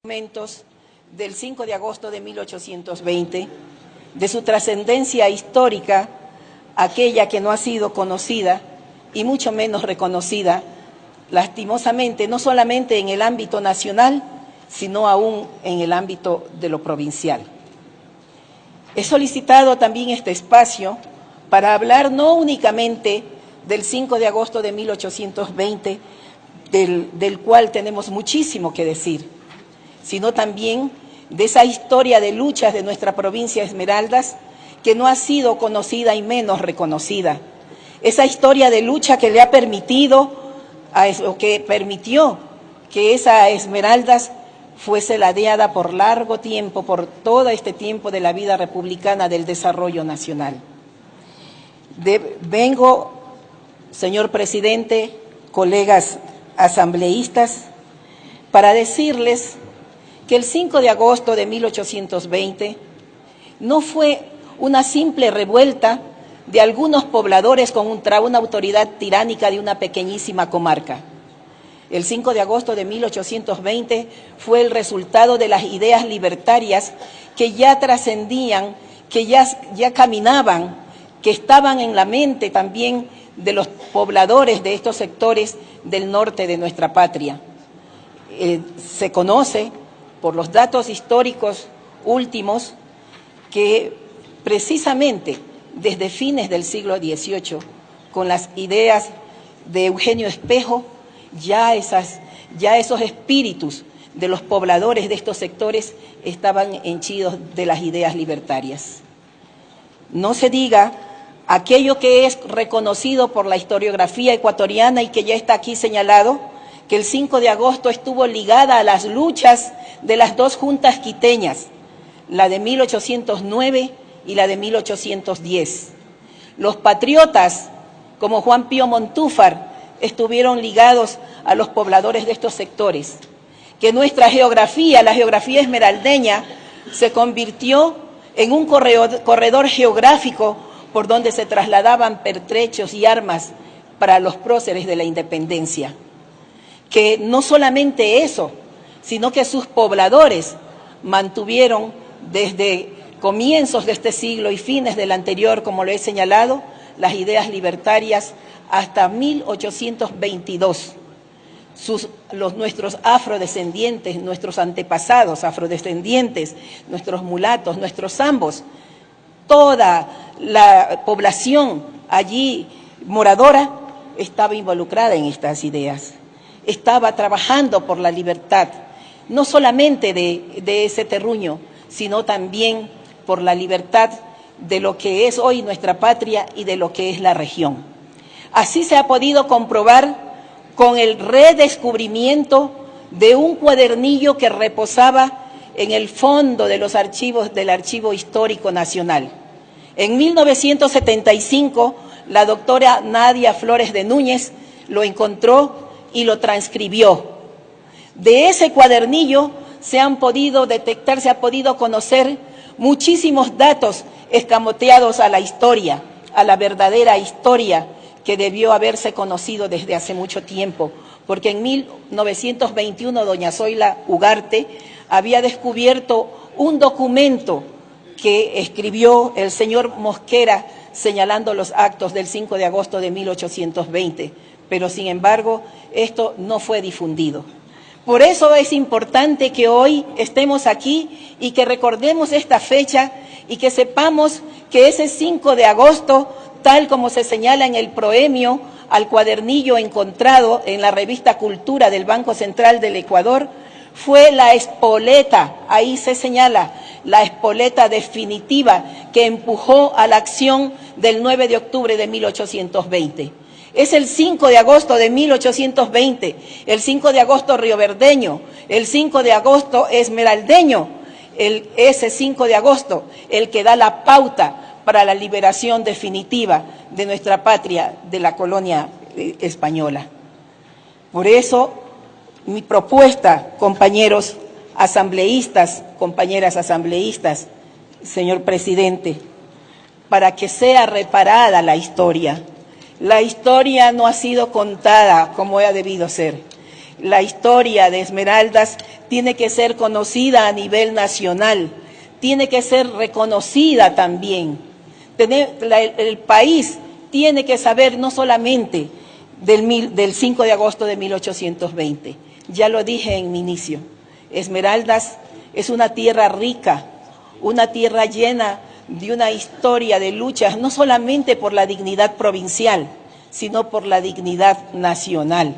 Momentos del 5 de agosto de 1820, de su trascendencia histórica, aquella que no ha sido conocida y mucho menos reconocida, lastimosamente, no solamente en el ámbito nacional, sino aún en el ámbito de lo provincial. He solicitado también este espacio para hablar no únicamente del 5 de agosto de 1820, del cual tenemos muchísimo que decir, sino también de esa historia de luchas de nuestra provincia Esmeraldas que no ha sido conocida y menos reconocida. Esa historia de lucha que le ha permitió que esa Esmeraldas fuese ladeada por largo tiempo, por todo este tiempo de la vida republicana del desarrollo nacional. Vengo, señor presidente, colegas asambleístas, para decirles que el 5 de agosto de 1820 no fue una simple revuelta de algunos pobladores contra una autoridad tiránica de una pequeñísima comarca. El 5 de agosto de 1820 fue el resultado de las ideas libertarias que ya trascendían, que ya caminaban, que estaban en la mente también de los pobladores de estos sectores del norte de nuestra patria. Se conoce por los datos históricos últimos que precisamente desde fines del siglo XVIII, con las ideas de Eugenio Espejo, ya esos espíritus de los pobladores de estos sectores estaban henchidos de las ideas libertarias. No se diga aquello que es reconocido por la historiografía ecuatoriana y que ya está aquí señalado, que el 5 de agosto estuvo ligada a las luchas de las dos juntas quiteñas, la de 1809 y la de 1810. Los patriotas, como Juan Pío Montúfar, estuvieron ligados a los pobladores de estos sectores. Que nuestra geografía, la geografía esmeraldeña, se convirtió en un corredor geográfico por donde se trasladaban pertrechos y armas para los próceres de la independencia. Que no solamente eso, sino que sus pobladores mantuvieron desde comienzos de este siglo y fines del anterior, como lo he señalado, las ideas libertarias hasta 1822. Nuestros afrodescendientes, nuestros antepasados afrodescendientes, nuestros mulatos, nuestros zambos, toda la población allí moradora estaba involucrada en estas ideas. Estaba trabajando por la libertad, no solamente de ese terruño, sino también por la libertad de lo que es hoy nuestra patria y de lo que es la región. Así se ha podido comprobar con el redescubrimiento de un cuadernillo que reposaba en el fondo de los archivos del Archivo Histórico Nacional. En 1975, la doctora Nadia Flores de Núñez lo encontró y lo transcribió. De ese cuadernillo se ha podido conocer muchísimos datos escamoteados a la historia, a la verdadera historia que debió haberse conocido desde hace mucho tiempo, porque en 1921 doña Zoila Ugarte había descubierto un documento que escribió el señor Mosquera señalando los actos del 5 de agosto de 1820, pero sin embargo esto no fue difundido. Por eso es importante que hoy estemos aquí y que recordemos esta fecha y que sepamos que ese 5 de agosto, tal como se señala en el proemio al cuadernillo encontrado en la revista Cultura del Banco Central del Ecuador, fue la espoleta, ahí se señala, la espoleta definitiva que empujó a la acción del 9 de octubre de 1820. Es el 5 de agosto de 1820, el 5 de agosto rioverdeño, el 5 de agosto esmeraldeño, ese 5 de agosto el que da la pauta para la liberación definitiva de nuestra patria de la colonia española. Por eso, mi propuesta, compañeros asambleístas, compañeras asambleístas, señor presidente, para que sea reparada la historia. La historia no ha sido contada como ha debido ser. la historia de Esmeraldas tiene que ser conocida a nivel nacional, tiene que ser reconocida también. El país tiene que saber no solamente del 5 de agosto de 1820, ya lo dije en mi inicio, Esmeraldas es una tierra rica, una tierra llena de una historia de luchas, no solamente por la dignidad provincial, sino por la dignidad nacional.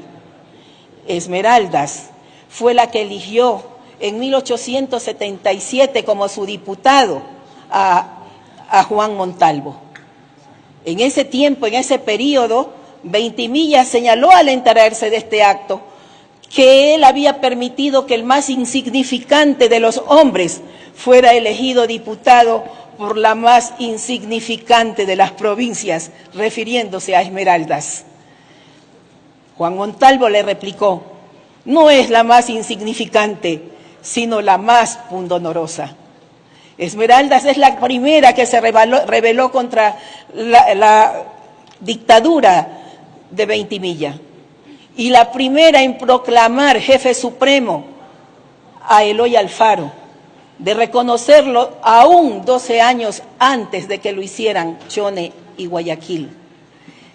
Esmeraldas fue la que eligió en 1877 como su diputado a Juan Montalvo. En ese tiempo, en ese periodo, Veintimilla señaló al enterarse de este acto que él había permitido que el más insignificante de los hombres fuera elegido diputado por la más insignificante de las provincias, refiriéndose a Esmeraldas. Juan Montalvo le replicó: no es la más insignificante, sino la más pundonorosa. Esmeraldas es la primera que se rebeló contra la dictadura de Veintimilla y la primera en proclamar jefe supremo a Eloy Alfaro, de reconocerlo aún 12 años antes de que lo hicieran Chone y Guayaquil.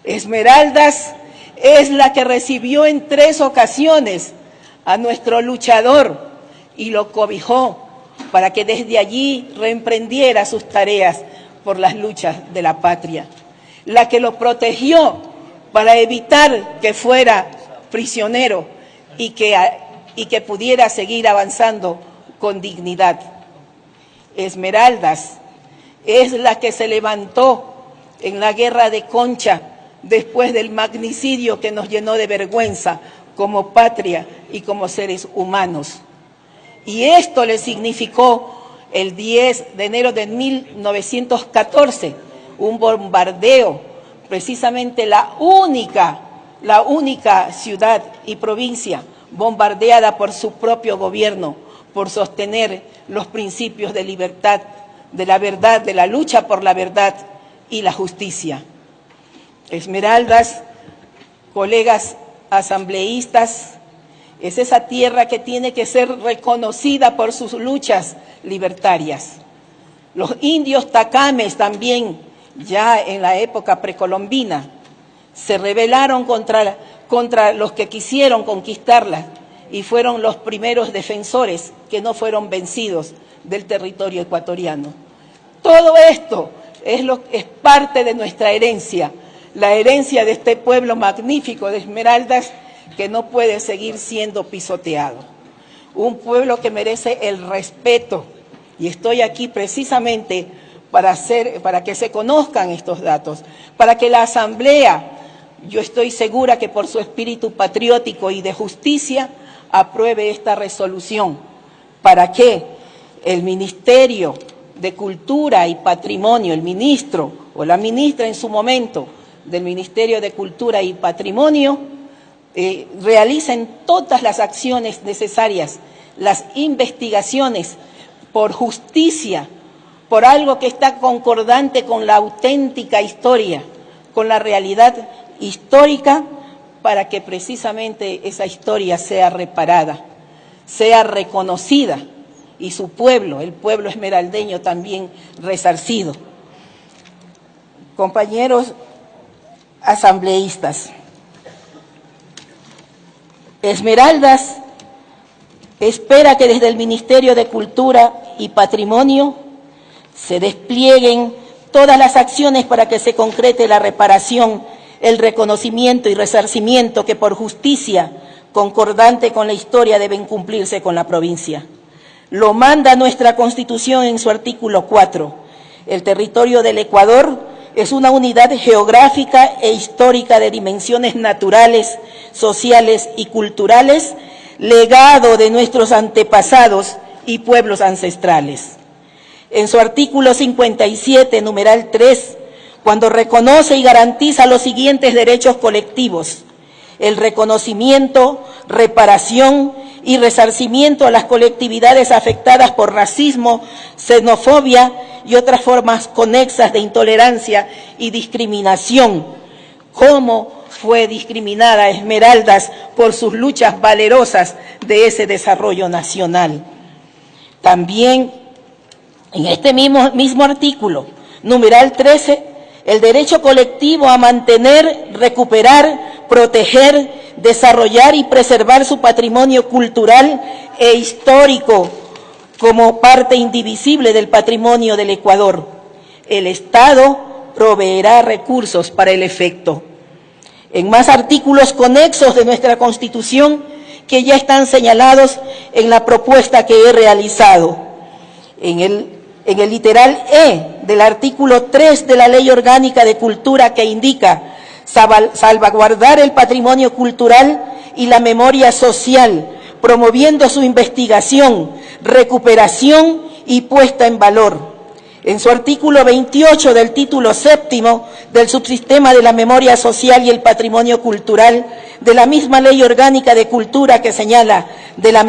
Esmeraldas es la que recibió en 3 ocasiones a nuestro luchador y lo cobijó para que desde allí reemprendiera sus tareas por las luchas de la patria. La que lo protegió para evitar que fuera prisionero y que pudiera seguir avanzando con dignidad. Esmeraldas es la que se levantó en la guerra de Concha después del magnicidio que nos llenó de vergüenza como patria y como seres humanos. Y esto le significó el 10 de enero de 1914, un bombardeo, precisamente la única ciudad y provincia bombardeada por su propio gobierno, por sostener los principios de libertad, de la verdad, de la lucha por la verdad y la justicia. Esmeraldas, colegas asambleístas, es esa tierra que tiene que ser reconocida por sus luchas libertarias. Los indios tacames también, ya en la época precolombina, se rebelaron contra los que quisieron conquistarla y fueron los primeros defensores que no fueron vencidos del territorio ecuatoriano. Todo esto es parte de nuestra herencia, la herencia de este pueblo magnífico de Esmeraldas que no puede seguir siendo pisoteado. Un pueblo que merece el respeto, y estoy aquí precisamente para que se conozcan estos datos, para que la Asamblea, yo estoy segura que por su espíritu patriótico y de justicia, apruebe esta resolución, para que el Ministerio de Cultura y Patrimonio, el ministro o la ministra en su momento del Ministerio de Cultura y Patrimonio, realicen todas las acciones necesarias, las investigaciones por justicia, por algo que está concordante con la auténtica historia, con la realidad histórica, para que precisamente esa historia sea reparada, sea reconocida y su pueblo, el pueblo esmeraldeño, también resarcido. Compañeros asambleístas, Esmeraldas espera que desde el Ministerio de Cultura y Patrimonio se desplieguen todas las acciones para que se concrete la reparación, el reconocimiento y resarcimiento que por justicia, concordante con la historia, deben cumplirse con la provincia. Lo manda nuestra Constitución en su artículo 4. El territorio del Ecuador es una unidad geográfica e histórica de dimensiones naturales, sociales y culturales, legado de nuestros antepasados y pueblos ancestrales. En su artículo 57, numeral 3, cuando reconoce y garantiza los siguientes derechos colectivos: el reconocimiento, reparación y resarcimiento a las colectividades afectadas por racismo, xenofobia y otras formas conexas de intolerancia y discriminación, como fue discriminada Esmeraldas por sus luchas valerosas de ese desarrollo nacional. También en este mismo artículo, numeral 13, el derecho colectivo a mantener, recuperar, proteger, desarrollar y preservar su patrimonio cultural e histórico como parte indivisible del patrimonio del Ecuador. El Estado proveerá recursos para el efecto. En más artículos conexos de nuestra Constitución que ya están señalados en la propuesta que he realizado. En el literal E del artículo 3 de la Ley Orgánica de Cultura, que indica salvaguardar el patrimonio cultural y la memoria social, promoviendo su investigación, recuperación y puesta en valor. En su artículo 28 del título séptimo del subsistema de la memoria social y el patrimonio cultural, de la misma Ley Orgánica de Cultura que señala de la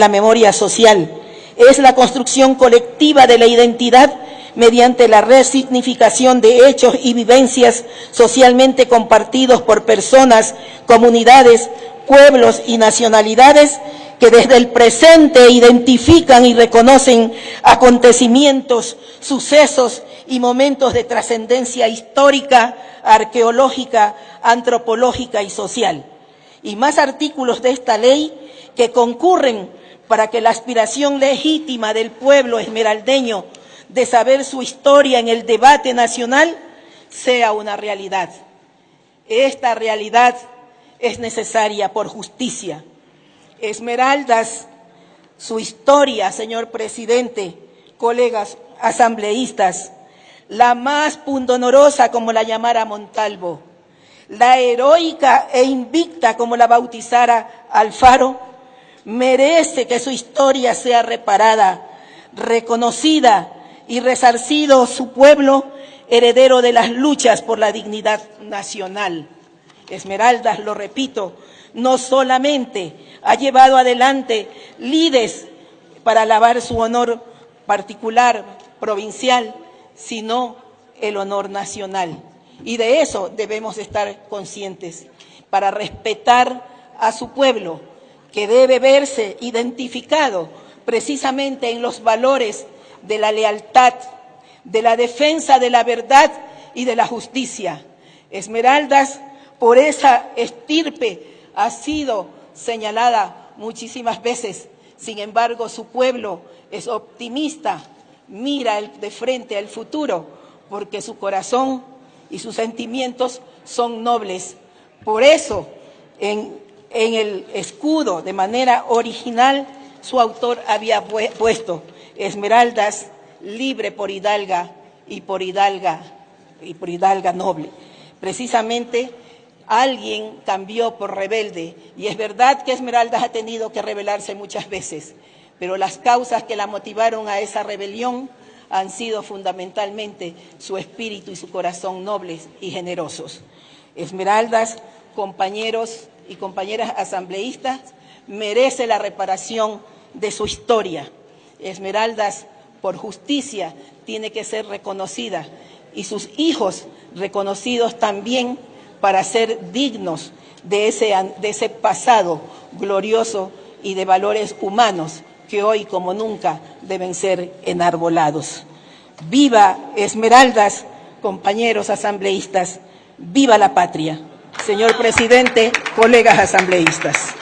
memoria social, es la construcción colectiva de la identidad mediante la resignificación de hechos y vivencias socialmente compartidos por personas, comunidades, pueblos y nacionalidades que desde el presente identifican y reconocen acontecimientos, sucesos y momentos de trascendencia histórica, arqueológica, antropológica y social. Y más artículos de esta ley que concurren para que la aspiración legítima del pueblo esmeraldeño de saber su historia en el debate nacional sea una realidad. Esta realidad es necesaria por justicia. Esmeraldas, su historia, señor presidente, colegas asambleístas, la más pundonorosa como la llamara Montalvo, la heroica e invicta como la bautizara Alfaro, merece que su historia sea reparada, reconocida y resarcido su pueblo, heredero de las luchas por la dignidad nacional. Esmeraldas, lo repito, no solamente ha llevado adelante lides para alabar su honor particular, provincial, sino el honor nacional. Y de eso debemos estar conscientes, para respetar a su pueblo, que debe verse identificado precisamente en los valores de la lealtad, de la defensa de la verdad y de la justicia. Esmeraldas, por esa estirpe, ha sido señalada muchísimas veces. Sin embargo, su pueblo es optimista, mira de frente al futuro, porque su corazón y sus sentimientos son nobles. Por eso, en el escudo, de manera original, su autor había puesto Esmeraldas, libre por hidalga y por hidalga noble. Precisamente alguien cambió por rebelde, y es verdad que Esmeraldas ha tenido que rebelarse muchas veces, pero las causas que la motivaron a esa rebelión han sido fundamentalmente su espíritu y su corazón nobles y generosos. Esmeraldas, compañeros y compañeras asambleístas, merece la reparación de su historia. Esmeraldas, por justicia, tiene que ser reconocida, y sus hijos reconocidos también, para ser dignos de ese pasado glorioso y de valores humanos que hoy como nunca deben ser enarbolados. ¡Viva Esmeraldas, compañeros asambleístas! ¡Viva la patria! Señor presidente, colegas asambleístas.